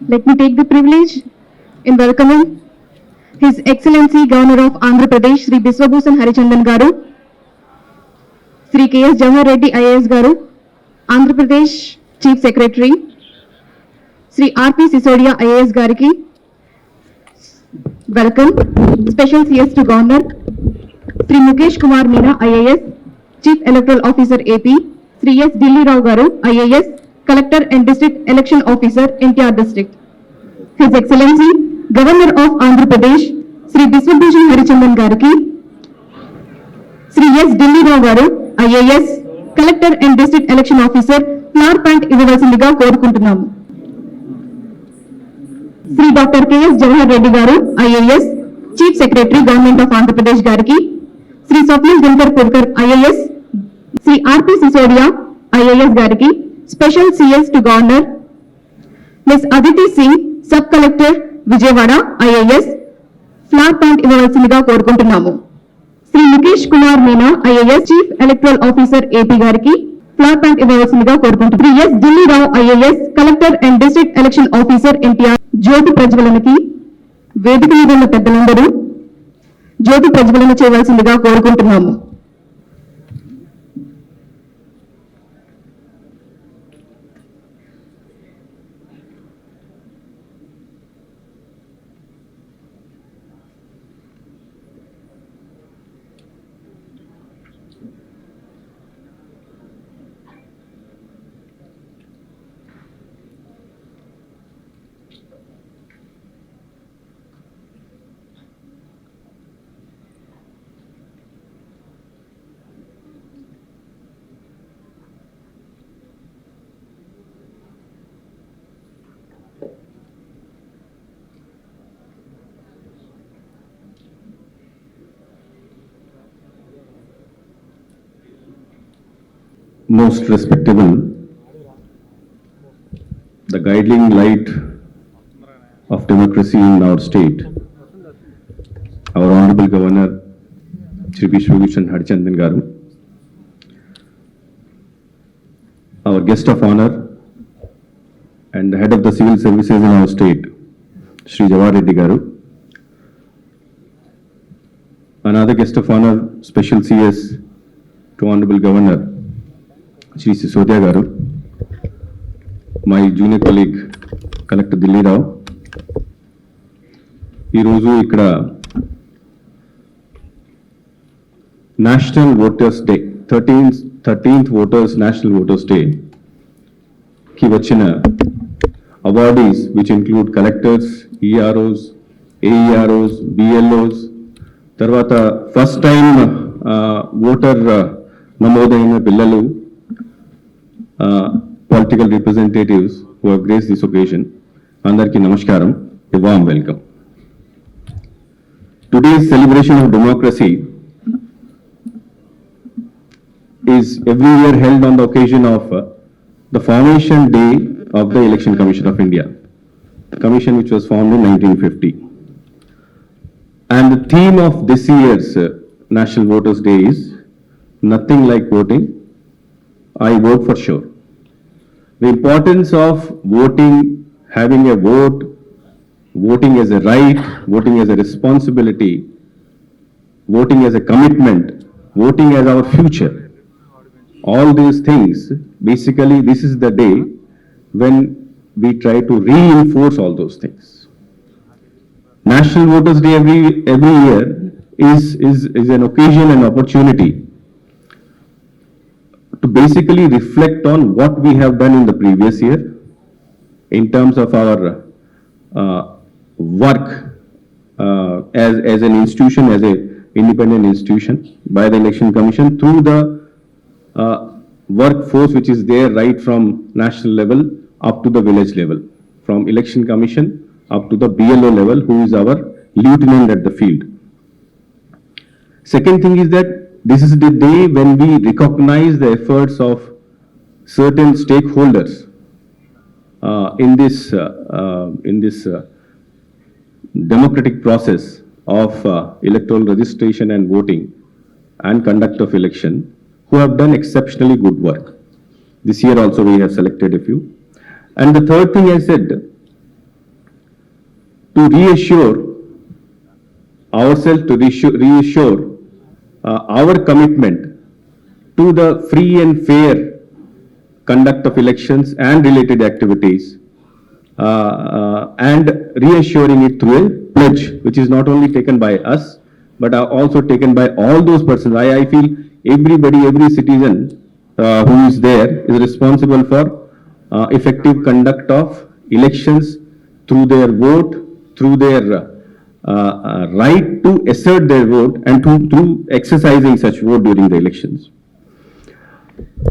Let me take the privilege in welcoming His Excellency Governor of Andhra Pradesh, Sri Biswabhusan Harichandan Garu, Sri K.S. Jawahar Reddy IAS Garu, Andhra Pradesh Chief Secretary, Sri R.P. Sisodia IAS Gariki. Welcome. Special CS to Governor, Sri Mukesh Kumar Meena IAS, Chief Electoral Officer AP, Sri S. Dilli Rao Garu IAS, Collector and District Election Officer, NTR District. His Excellency, Governor of Andhra Pradesh, Sri Biswabhusan Harichandan Gariki, Sri S. Dilli Rao Garu IAS, Collector and District Election Officer, flower plant ఇవ్వవలసిందిగా కోరుకుంటున్నాము. Sri Dr. K.S. Jawahar Reddy Garu IAS, Chief Secretary Government of Andhra Pradesh Gariki, Sri Swapnil Dinkar Purkar IAS, Sri R.P. Sisodia IAS Gariki. Special CS to Governor, Ms. Aditi Singh, Sub Collector Vijayawada IAS, flower plant ఇవ్వవలసిందిగా కోరుకుంటున్నాము. Shri Mukesh Kumar Meena IAS, Chief Electoral Officer AP గారికి flower plant ఇవ్వవలసిందిగా కోరుకుంటున్నాము. Shri S Delhi Rao IAS, Collector and District Election Officer, NTR. జ్యోతి ప్రజ్వలనకి వేదిక మీద ఉన్న పెద్దలందరూ జ్యోతి ప్రజ్వలన చేయవలసిందిగా కోరుకుంటున్నాము. Most respectable, the guiding light of democracy in our state, our Honorable Governor, Sri Biswabhusan Harichandan Garu, our guest of honor and the head of the civil services in our state, Sri Jawahar Reddy Garu, another guest of honor, special CS to Honorable Governor, Sri Sisodia Garu, my junior colleague, Collector Dilli Rao. ఈ రోజు ఇక్కడ national voters day 13th voters national voters day కి వచ్చిన awardees which include collectors, EROs, AEROs, BLOs, తర్వాత first time voter నమోదైన పిల్లలు, political representatives who have graced this occasion, andarki namaskaram, a warm welcome. Today's celebration of democracy is every year held on the occasion of the formation day of the Election Commission of India, the commission which was formed in 1950. And the theme of this year's National Voters Day is nothing like voting, I vote for sure. The importance of voting, having a vote, voting as a right, voting as a responsibility, voting as a commitment, voting as our future. All these things, basically this is the day when we try to reinforce all those things. National Voters Day every year is an occasion and opportunity to basically reflect on what we have done in the previous year in terms of our work as an institution, as an independent institution by the Election Commission, through the workforce which is there right from national level up to the village level, from Election Commission up to the BLO level, who is our lieutenant at the field. Second thing is that this is the day when we recognize the efforts of certain stakeholders in this democratic process of electoral registration and voting and conduct of election, who have done exceptionally good work. This year also we have selected a few. And the third thing I said, to reassure ourselves, to reassure our commitment to the free and fair conduct of elections and related activities, and reassuring it through a pledge, which is not only taken by us, but are also taken by all those persons. I feel everybody, every citizen who is there is responsible for effective conduct of elections through their vote, through their right to assert their vote, and through exercising such vote during the elections.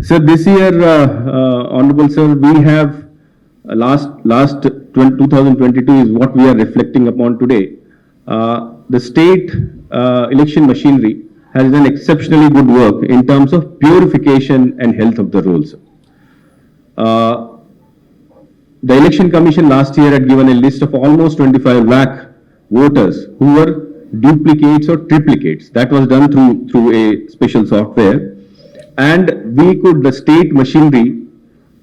So this year, Honorable Sir, we have last 2022 is what we are reflecting upon today. The state election machinery has done exceptionally good work in terms of purification and health of the rolls. The Election Commission last year had given a list of almost 25 lakh voters who were duplicates or triplicates. That was done through a special software. And we could, the state machinery,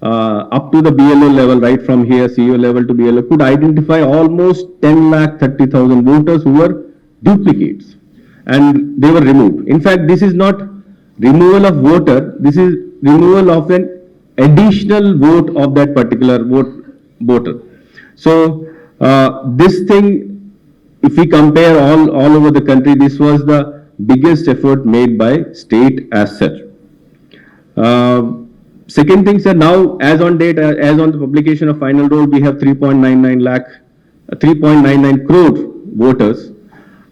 up to the BLO level, right from here, CEO level to BLO, could identify almost 10,30,000 voters who were duplicates. And they were removed. In fact, this is not removal of voter, this is removal of an additional vote of that particular voter. So, this thing, if we compare all over the country, this was the biggest effort made by state as such. Second thing, sir, now as on date, as on the publication of final roll, we have 3.99 crore voters,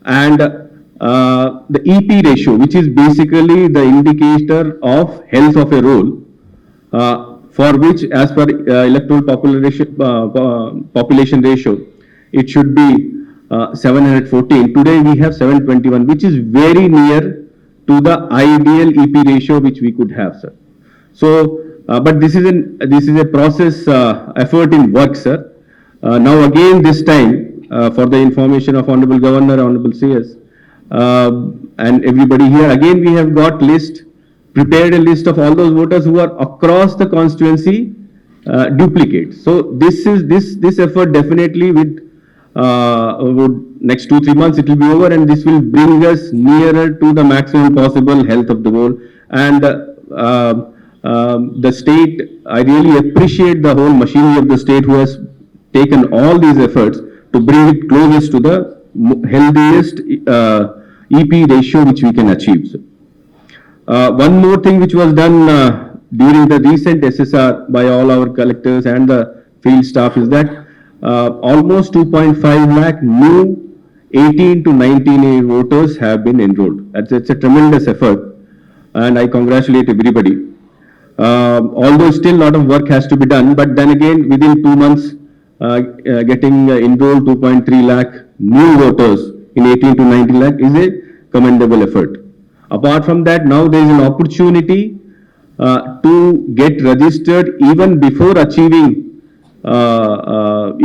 and the EP ratio, which is basically the indicator of health of a roll, for which as per electoral population ratio, it should be 714. Today we have 721, which is very near to the ideal EP ratio which we could have, sir. So, but this is a process effort in work, sir. Now again this time, for the information of Honorable Governor, Honorable CS, and everybody here, again we have got prepared a list of all those voters who are across the constituency duplicates. So this effort definitely would next 2-3 months it will be over, and this will bring us nearer to the maximum possible health of the vote. And the state, I really appreciate the whole machinery of the state who has taken all these efforts to bring it closest to the healthiest EP ratio which we can achieve. One more thing which was done during the recent SSR by all our collectors and the field staff is that almost 2.5 lakh new 18 to 19 voters have been enrolled. It's a tremendous effort, and I congratulate everybody. Although still a lot of work has to be done, but then again within 2 months getting enrolled 2.3 lakh new voters in 18 to 19 lakh is a commendable effort. Apart from that, now there is an opportunity to get registered even before achieving,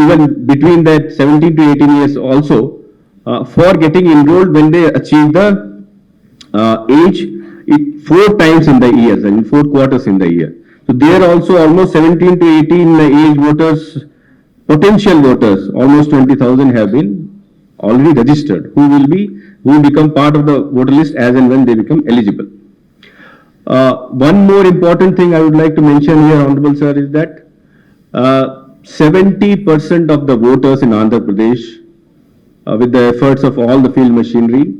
even between that 17 to 18 years also, for getting enrolled when they achieve the age 4 times in the year, and 4 quarters in the year. So there also almost 17 to 18 age voters, potential voters, almost 20,000 have been already registered, who will become part of the voter list as and when they become eligible. One more important thing I would like to mention here, Honorable Sir, is that 70% of the voters in Andhra Pradesh, with the efforts of all the field machinery,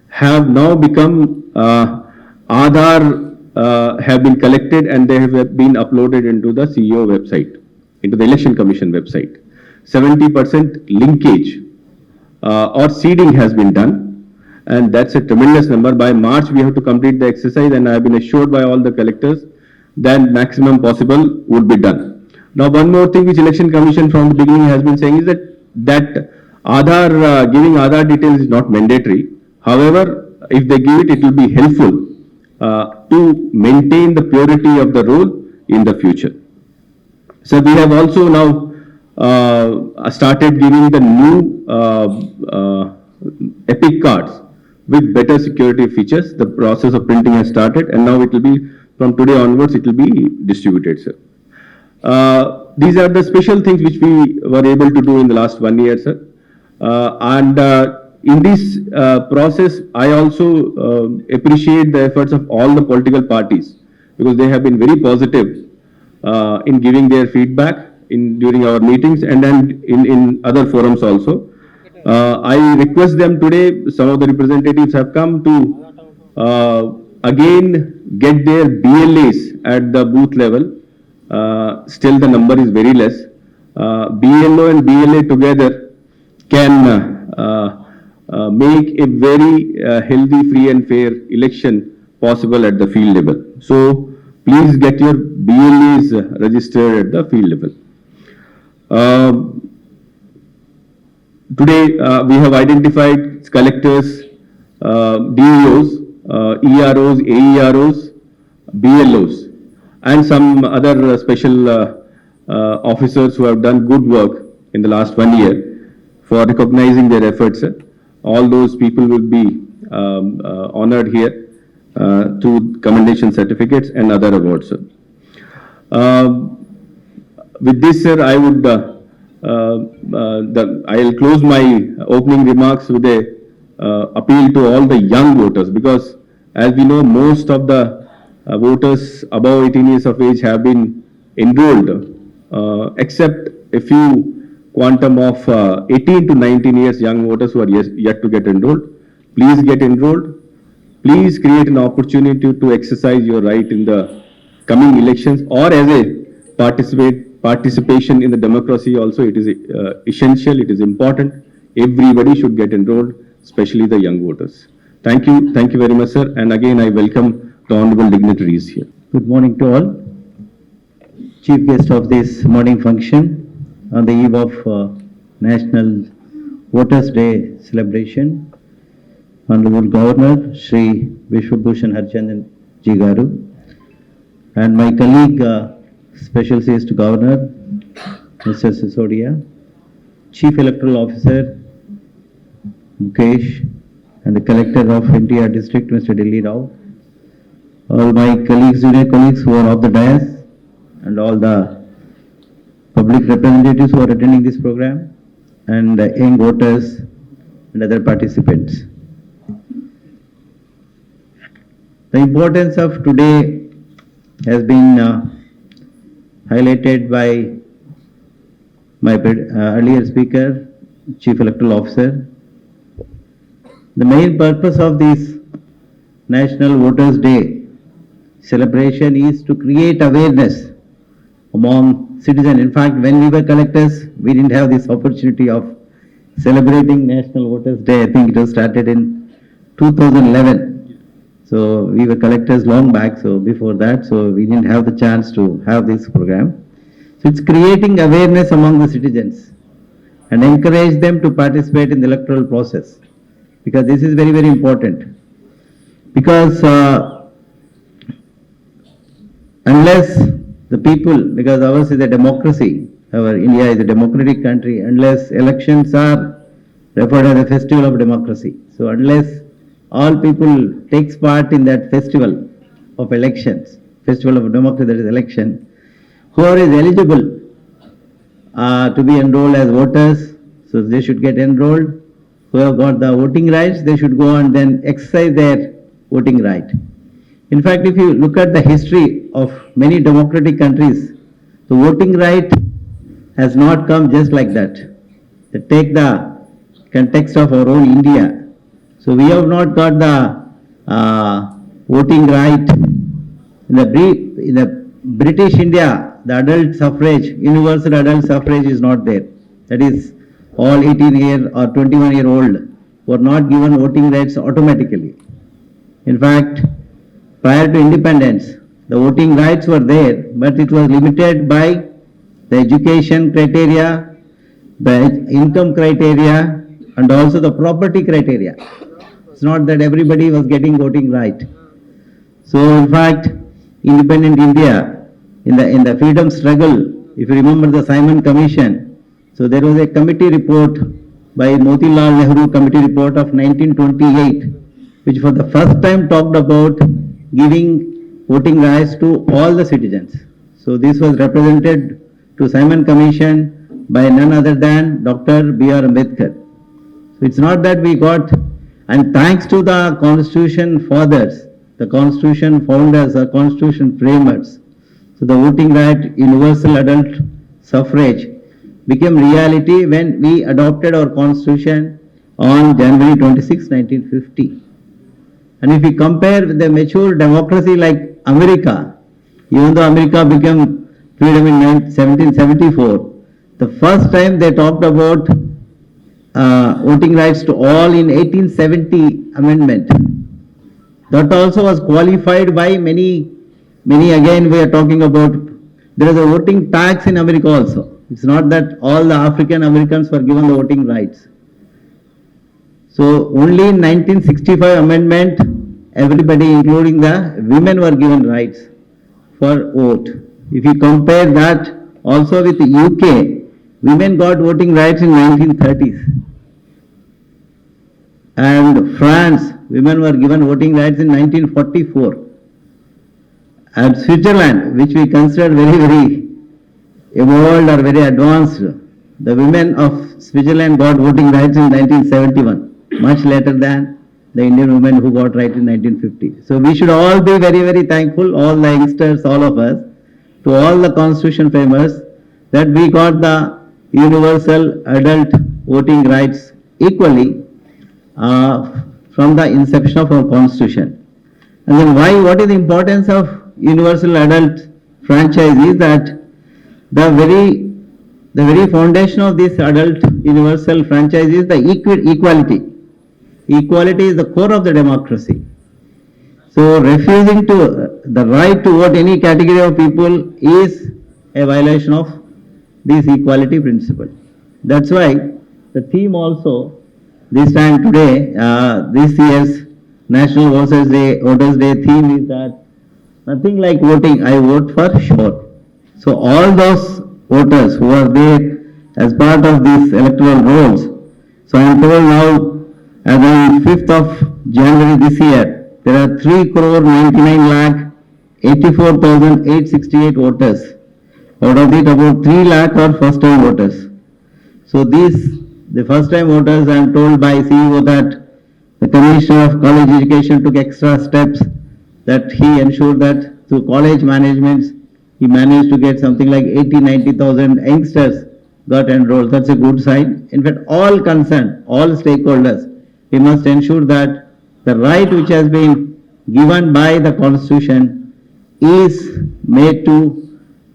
have now become Aadhaar have been collected, and they have been uploaded into the CEO website, into the Election Commission website. 70% linkage or seeding has been done, and that's a tremendous number. By March, we have to complete the exercise, and I have been assured by all the collectors that maximum possible would be done. Now, one more thing which Election Commission from the beginning has been saying is that Aadhaar, giving Aadhaar details is not mandatory. However, if they give it, it will be helpful to maintain the purity of the roll in the future. So we have also now started giving the new epic cards with better security features. The process of printing has started, and now it will be, from today onwards, it will be distributed, sir. These are the special things which we were able to do in the last 1 year, sir. In this process, I also appreciate the efforts of all the political parties because they have been very positive in giving their feedback during our meetings and then in other forums also. I request them today, some of the representatives have come to again get their BLAs at the booth level. Still the number is very less. BLO and BLA together can make a very healthy, free and fair election possible at the field level. So please get your BLAs registered at the field level. Today we have identified collectors, DEOs, EROs, AEROs, BLOs and some other special officers who have done good work in the last 1 year for recognizing their efforts. All those people will be honored here through commendation certificates and other awards. With this, sir, I would I'll close my opening remarks with a appeal to all the young voters because, as we know, most of the voters above 18 years of age have been enrolled, except a few quantum of 18 to 19 years young voters who are yet to get enrolled. Please get enrolled. Please create an opportunity to exercise your right in the coming elections or as a participation in the democracy also. It is essential, it is important. Everybody should get enrolled, especially the young voters. Thank you very much, sir. And again, I welcome the honorable dignitaries here. Good morning to all. Chief guest of this morning function on the eve of National Voters' Day celebration, Honorable Governor Shri Biswabhusan Harichandan Ji Garu, and my colleague, Special Assistant Governor Mr. Sisodia, Chief Electoral Officer Mukesh, and the Collector of NTR District Mr. Delhi Rao, all my colleagues, junior colleagues who are of the dais, and all the public representatives who are attending this program, and young voters and other participants. The importance of today has been highlighted by my earlier speaker, Chief Electoral Officer. The main purpose of this National Voters' Day celebration is to create awareness among citizens. In fact, when we were collectors, we didn't have this opportunity of celebrating National Voters' Day. I think it was started in 2011. So we were collectors long back, so before that, so we didn't have the chance to have this program. So it's creating awareness among the citizens and encourage them to participate in the electoral process, because this is very, very important. Because unless the people, because ours is a democracy, our India is a democratic country, unless elections are referred as a festival of democracy. So unless all people takes part in that festival of elections, festival of democracy, that is election, whoever is eligible to be enrolled as voters, so they should get enrolled. Who have got the voting rights, they should go and then exercise their voting right. In fact, if you look at the history of many democratic countries, the voting right has not come just like that. Take the context of our own India. So we have not got the voting right. In the British India, the adult suffrage, universal adult suffrage is not there. That is, all 18-year or 21-year-old were not given voting rights automatically. In fact, prior to independence, the voting rights were there, but it was limited by the education criteria, the income criteria, and also the property criteria. It's not that everybody was getting voting right. So in fact, independent India, in the freedom struggle, if you remember the Simon Commission, so there was a committee report by Motilal Nehru Committee Report of 1928, which for the first time talked about giving voting rights to all the citizens. So this was represented to Simon Commission by none other than Dr. B.R. Ambedkar. So it's not that we got, and thanks to the constitution fathers, the constitution founders, the constitution framers, so the voting right, universal adult suffrage became reality when we adopted our constitution on January 26, 1950. And if we compare with the mature democracy like America, even though America became freedom in 1774, the first time they talked about voting rights to all in 1870 amendment. That also was qualified by many, again we are talking about, there is a voting tax in America also. It's not that all the African Americans were given the voting rights. So only in 1965 amendment, everybody including the women were given rights for vote. If you compare that also with the UK, women got voting rights in 1930s. And France, women were given voting rights in 1944. And Switzerland, which we consider very evolved or very advanced, the women of Switzerland got voting rights in 1971, much later than the Indian women who got right in 1950. So we should all be very thankful, all the youngsters, all of us, to all the constitution framers, that we got the universal adult voting rights equally from the inception of our constitution. And then what is the importance of universal adult franchise is that the very foundation of this adult universal franchise is the equality. Equality is the core of the democracy. So refusing to the right to vote any category of people is a violation of this equality principle. That's why the theme also this time today, this year's National Voters Day theme is that nothing like voting, I vote for sure. So all those voters who are there as part of these electoral rolls, so I am told now as on 5th of January this year, there are 3,99,84,868 voters. Out of it, about 3 lakh are first-time voters. So the first-time voters, I am told by CEO that the Commissioner of College Education took extra steps, that he ensured that through college managements, he managed to get something like 80,000-90,000 youngsters got enrolled. That's a good sign. In fact, all concerned, all stakeholders, we must ensure that the right which has been given by the Constitution is made to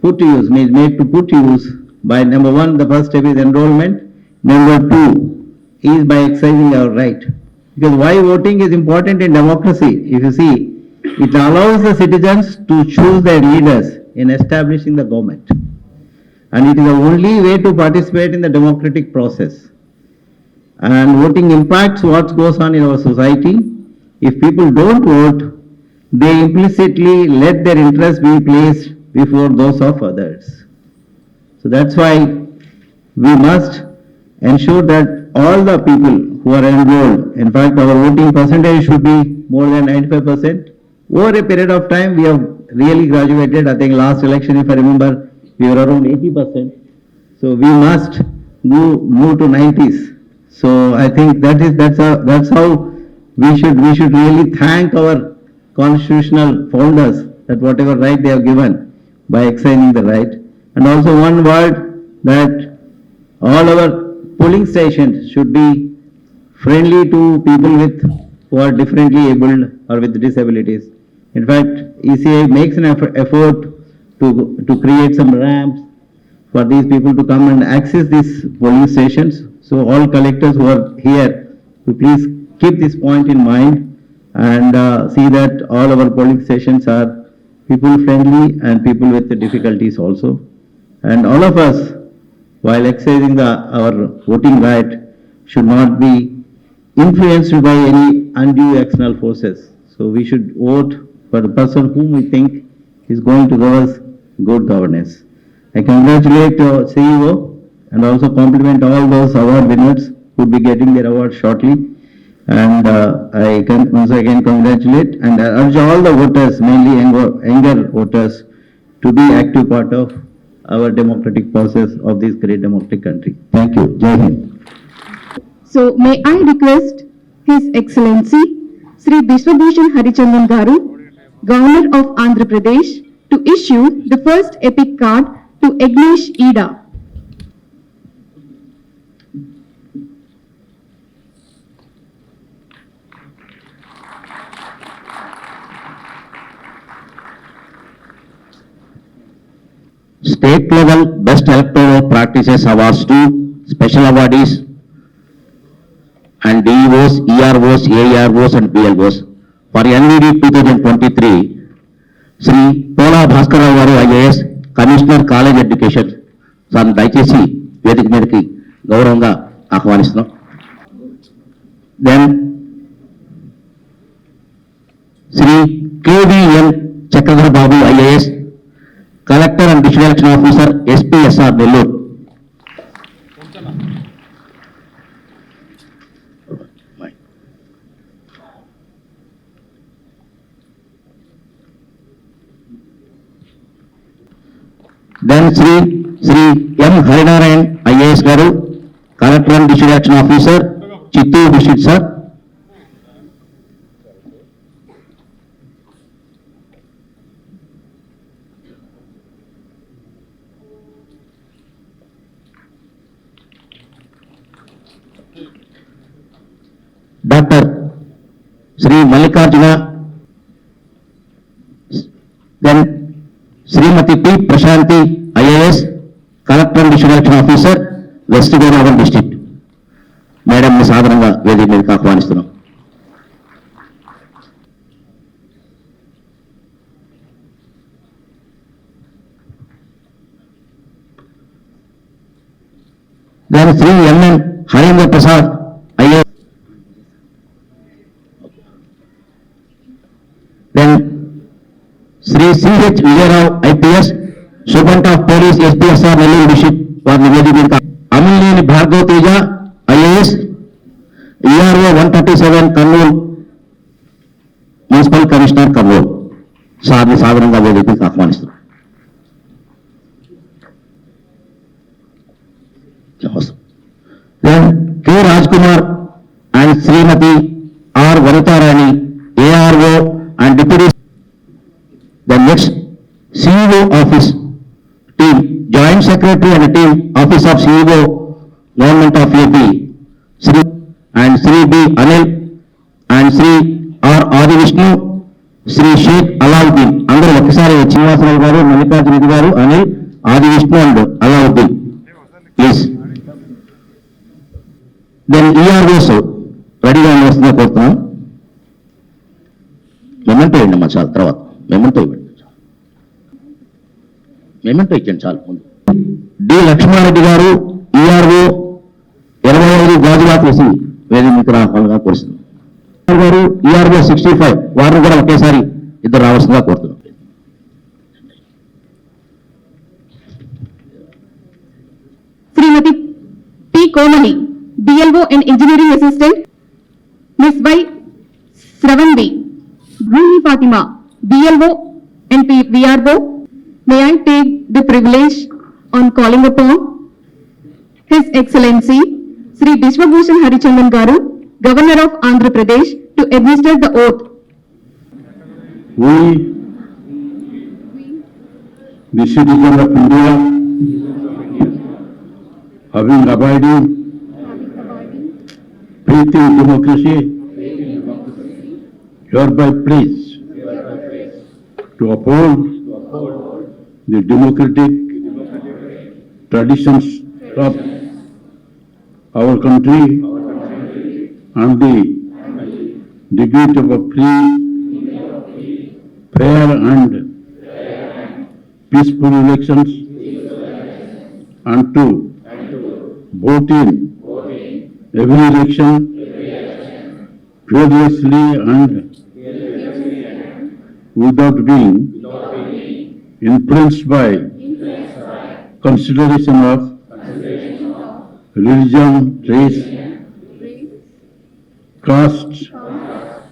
put use by number one, the first step is enrollment. Number two is by exercising our right. Because why voting is important in democracy, if you see, it allows the citizens to choose their leaders in establishing the government. And it is the only way to participate in the democratic process. And voting impacts what goes on in our society. If people don't vote, they implicitly let their interests be placed before those of others. So that's why we must ensure that all the people who are enrolled, in fact our voting percentage should be more than 95%. Over a period of time we have really graduated. I think last election, if I remember, we were around 80%. So we must move to 90s. So I think that's how we should really thank our constitutional founders that whatever right they have given by exercising the right. And also one word, that all our polling stations should be friendly to people who are differently abled or with disabilities. In fact, ECI makes an effort to create some ramps for these people to come and access these polling stations. So all collectors who are here, please keep this point in mind and see that all our polling stations are people friendly and people with the difficulties also. And all of us, while exercising our voting right, should not be influenced by any undue external forces. So we should vote for the person whom we think is going to give us good governance. I congratulate CEO and also compliment all those award winners who will be getting their award shortly. And I can once again congratulate and urge all the voters, mainly younger voters, to be active part of our democratic process of this great democratic country. Thank you. Jai Hind. So may I request His Excellency Sri Biswabhusan Harichandan Garu, Governor of Andhra Pradesh, to issue the first epic card to Ignesh Ida. State level Best Electoral Practices Awards to special awardees and DEOs, EROs, AROs and BLOs for NVD 2023, Sri Pola Bhaskara Garu IAS, Commissioner College Education, sir దయచేసి వేదిక మీదకి గౌరవంగా ఆహ్వానిస్తున్నాం. Then Shri KVN Chakradhar Babu IAS, Collector and District Election Officer, SPSR Nellore. Then Sri M. Harinarayan IAS Garu, Collector and District Election Officer, Chittoor District Sir. Dr. Sri Mallikarjuna, then Srimati P. Prashanti IAS, Collector and District Election Officer, West Godavari District. Madam ni సాధారణంగా వేదిక మీదకి ఆహ్వానిస్తున్నాం. Then Sri M.N. Harendra Prasad IAS. Then Sri C.H. Vijayarao IPS, Superintendent of Police SPSR Nellore District వారి నివేదిక. Amalneni Bhargav Teja IAS, ERO 137 Kurnool municipal commissioner Kurnool సార్ని సాధారణంగా వేదికకు ఆహ్వానిస్తున్నారు. Then K. Rajkumar and Srimati R. Vanitarani, ARO and Deputy. The next CEO Office Team, Joint Secretary and Team, Office of CEO, Government of AP, Sri and Sri B. Anil and Sri R. Adi Vishnu, Sri Sheikh Alauddin. అందరూ ఒకసారి శ్రీనివాసరావు గారు, మల్లికార్జున గారు, Anil, Adi Vishnu and Alauddin please. Then EROs రెడీగా వస్తుందో కోరుతున్నాం. Memento ఇవ్వండి అమ్మా, చాలు తర్వాత మెమెంటో ఇవ్వండి, మెమెంటో ఇచ్చండి చాలు ముందు. డి లక్ష్మారెడ్డి గారు, ERO 25 గాజువాక వేసి వేదిక మీకు రావాలని కోరుతున్నాం. గారు ERO 65 వారిని కూడా ఒకేసారి ఇద్దరు రావాల్సిందిగా కోరుతున్నాం. Srimati P. Komani, BLO and Engineering Assistant, Ms. Y. Sravanvi, Ruhi Fatima, BLO and VRO. May I take the privilege on calling upon His Excellency Sri Biswabhusan Harichandan Garu, Governor of Andhra Pradesh, to administer the oath. We, the citizens of India, having abiding faith in democracy, hereby pledge to uphold the democratic traditions of our country and the dignity of a free, fair and peaceful elections, and to vote in every election fearlessly and without being influenced by consideration of religion, race, caste,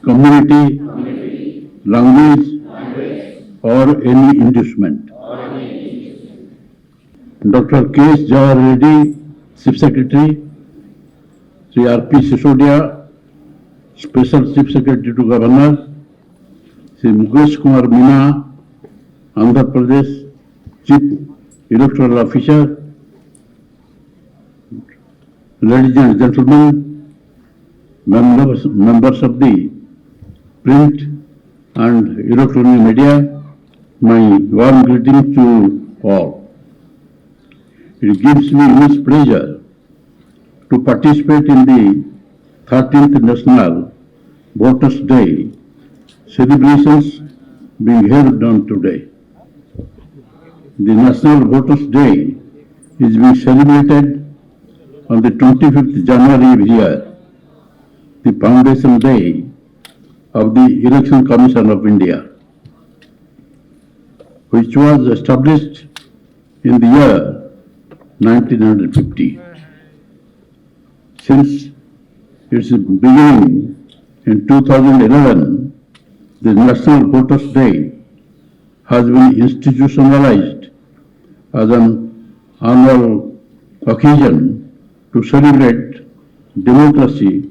community, language, or any inducement. Dr. K. Jawahar Reddy, Chief Secretary, Sri R.P. Sisodia, Special Chief Secretary to Governor, Sri Mukesh Kumar Meena, Andhra Pradesh Chief Electoral Officer, ladies and gentlemen, members of the print and electronic media, my warm greetings to all. It gives me immense pleasure to participate in the 13th National Voters' Day celebrations being held on today. The National Voters' Day is being celebrated on the 25th January every year, the foundation day of the Election Commission of India, which was established in the year 1950. Since its beginning in 2011, the National Voters' Day has been institutionalized as an annual occasion to celebrate democracy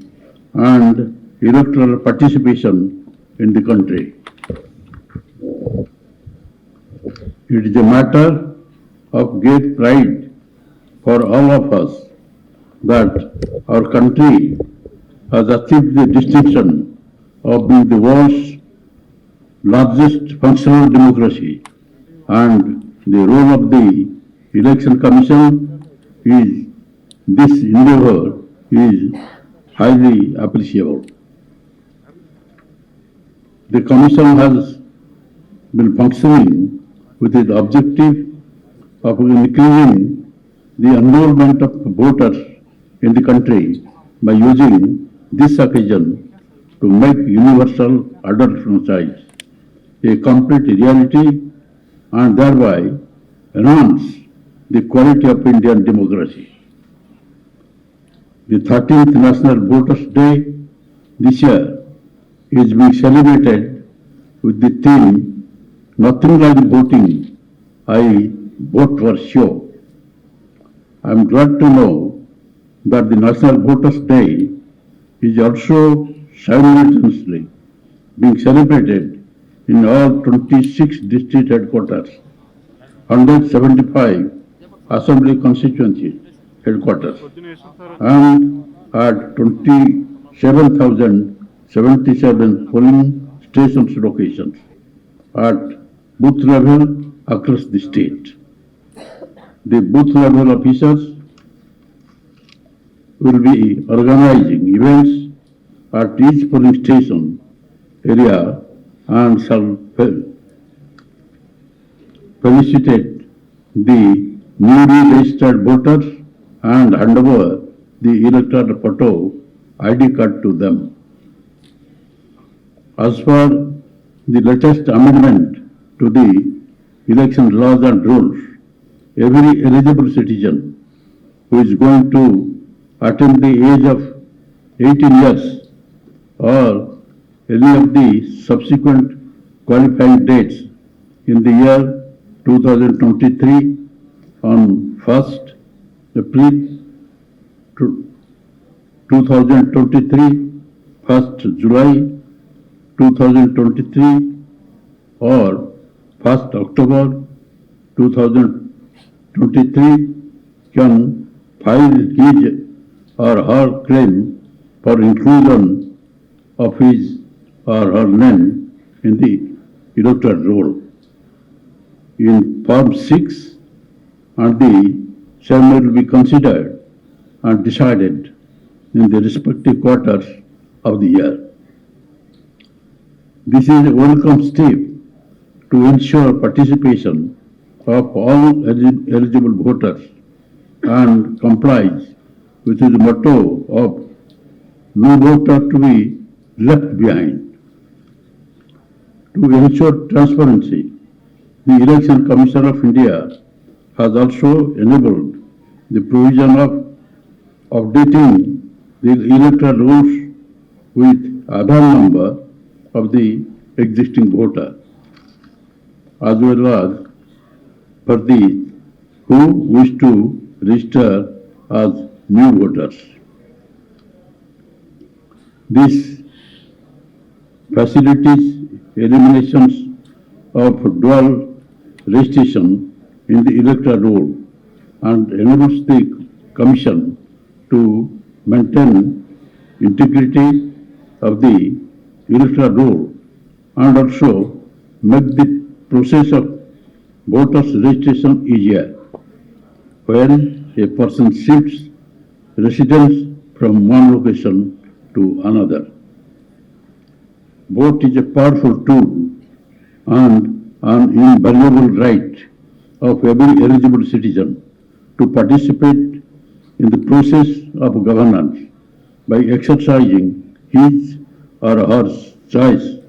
and electoral participation in the country. It is a matter of great pride for all of us that our country has achieved the distinction of being the world's largest functional democracy, and the role of the Election Commission is this endeavor is highly appreciable. The Commission has been functioning with the objective of increasing the enrolment of voters in the country by using this occasion to make universal adult franchise a complete reality and thereby enhance the quality of Indian democracy. The 13th National Voters' Day this year is being celebrated with the theme, "Nothing like voting, I vote for sure." I am glad to know that the National Voters' Day is also simultaneously being celebrated in all 26 district headquarters, 175 assembly constituency headquarters, and at 27,077 polling stations locations at booth level across the state. The booth level officers will be organizing events at each polling station area and shall felicitate the newly registered voters and hand over the electoral photo ID card to them. As per the latest amendment to the election laws and rules, every eligible citizen who is going to attain the age of 18 years or any of the subsequent qualifying dates in the year 2023 on 1st April 2023, 1st July 2023 or 1st October 2023 can file his or her claim for inclusion of his or her name in the electoral roll in Form 6, and the same will be considered and decided in the respective quarters of the year. This is a welcome step to ensure participation of all eligible voters and complies with the motto of "No voter to be left behind." To ensure transparency, the Election Commission of India has also enabled the provision of updating the electoral rolls with Aadhaar number of the existing voter, as well as for the who wish to register as new voters. This facilitates eliminations of dual registration in the electoral roll and enables the Commission to maintain integrity of the electoral roll and also make the process of voters registration easier. When a person shifts residence from one location to another. Vote is a powerful tool and an invaluable right of every eligible citizen to participate in the process of governance by exercising his or her choice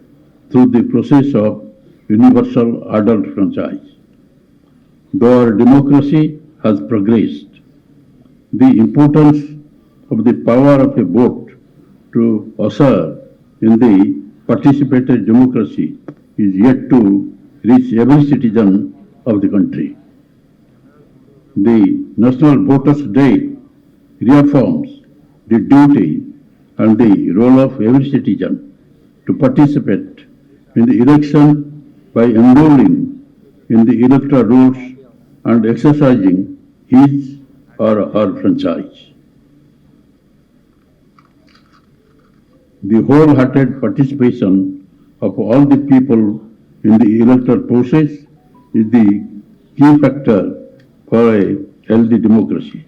through the process of universal adult franchise. Though our democracy has progressed, the importance of the power of a vote to usher in the participatory democracy is yet to reach every citizen of the country. The National Voters' Day reaffirms the duty and the role of every citizen to participate in the election by enrolling in the electoral rolls and exercising his or her franchise. The wholehearted participation of all the people in the electoral process is the key factor for a healthy democracy.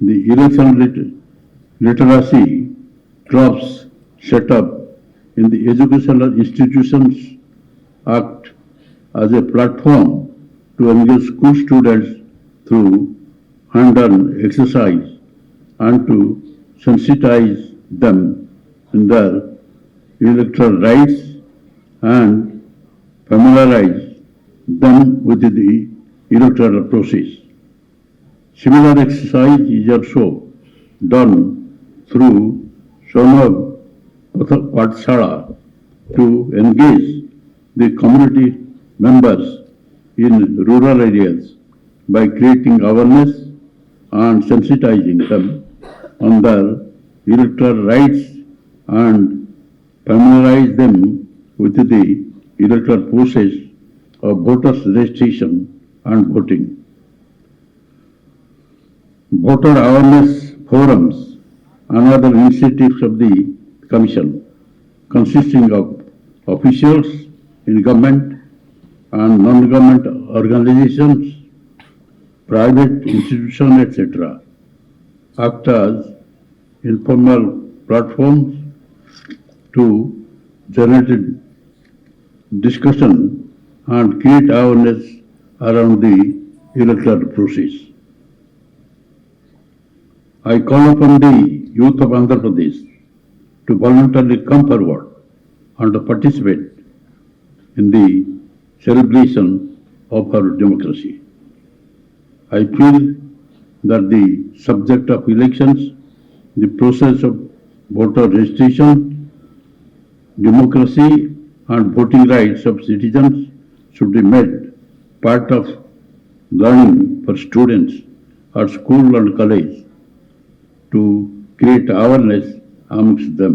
The election literacy clubs set up in the educational institutions act as a platform to engage school students through hand-on exercise and to sensitize them in their electoral rights and familiarize them with the electoral process. Similar exercise is also done through Sonab Pathshala to engage the community members in rural areas by creating awareness and sensitizing them on their electoral rights and familiarize them with the electoral process of voters' registration and voting. Voter awareness forums and other initiatives of the Commission, consisting of officials in government and non-government organizations, private institutions, etc., act as informal platforms to generate discussion and create awareness around the electoral process. I call upon the youth of Andhra Pradesh to voluntarily come forward and to participate in the celebration of our democracy. I feel that the subject of elections, the process of voter registration, democracy and voting rights of citizens should be made part of learning for students at school and college to create awareness amongst them.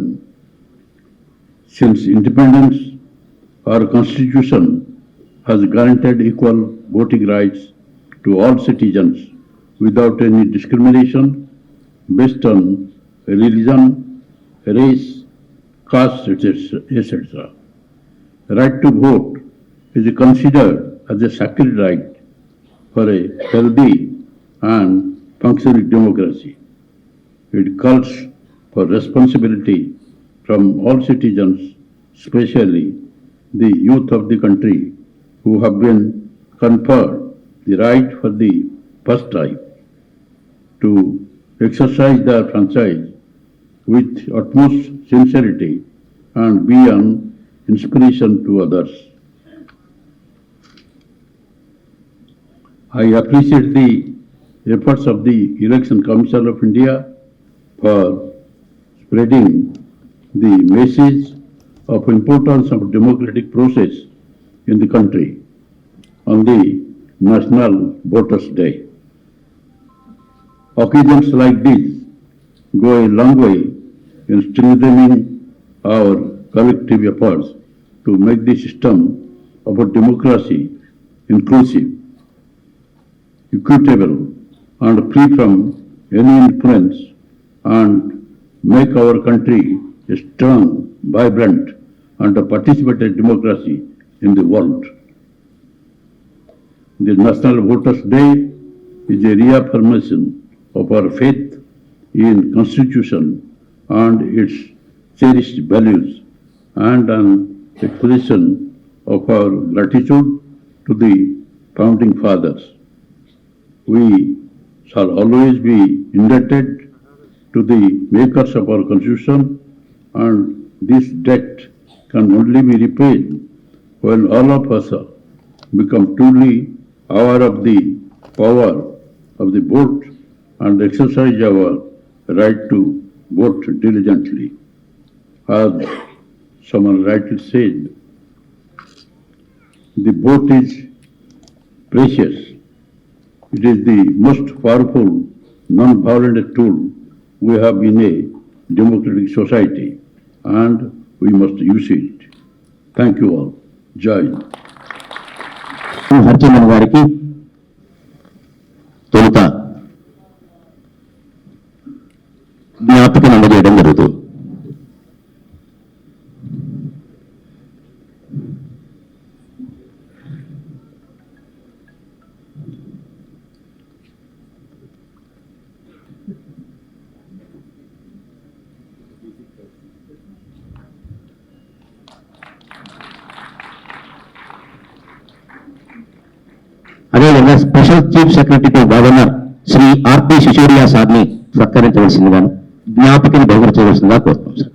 Since independence, our Constitution has granted equal voting rights to all citizens without any discrimination based on religion, race, caste, etc. The right to vote is considered as a sacred right for a healthy and functioning democracy. It calls for responsibility from all citizens, especially the youth of the country who have been conferred the right for the first time to exercise their franchise with utmost sincerity and be an inspiration to others. I appreciate the efforts of the Election Commission of India for spreading the message of importance of democratic process in the country on the National Voters' Day. Occasions like these go a long way in strengthening our collective efforts to make the system of a democracy inclusive, equitable, and free from any influence, and make our country a strong, vibrant, and a participatory democracy in the world. The National Voters' Day is a reaffirmation of our faith in Constitution and its cherished values, and an expression of our gratitude to the founding fathers. We shall always be indebted to the makers of our Constitution, and this debt can only be repaid when all of us become truly aware of the power of the vote and exercise our right to vote diligently. As someone rightly said, the vote is precious. It is the most powerful non-violent tool we have in a democratic society, and we must use it. Thank you all. Jai Hind. Harichandan గారికి తొలుత జ్ఞాపకం అందజేయడం జరుగుతుంది. అదేవిధంగా special chief secretary to governor Shri RP Sisodia సార్ని సత్కరించవలసిందిగా జ్ఞాపకం బహుకరించవలసిందిగా కోరుతున్నాం సార్.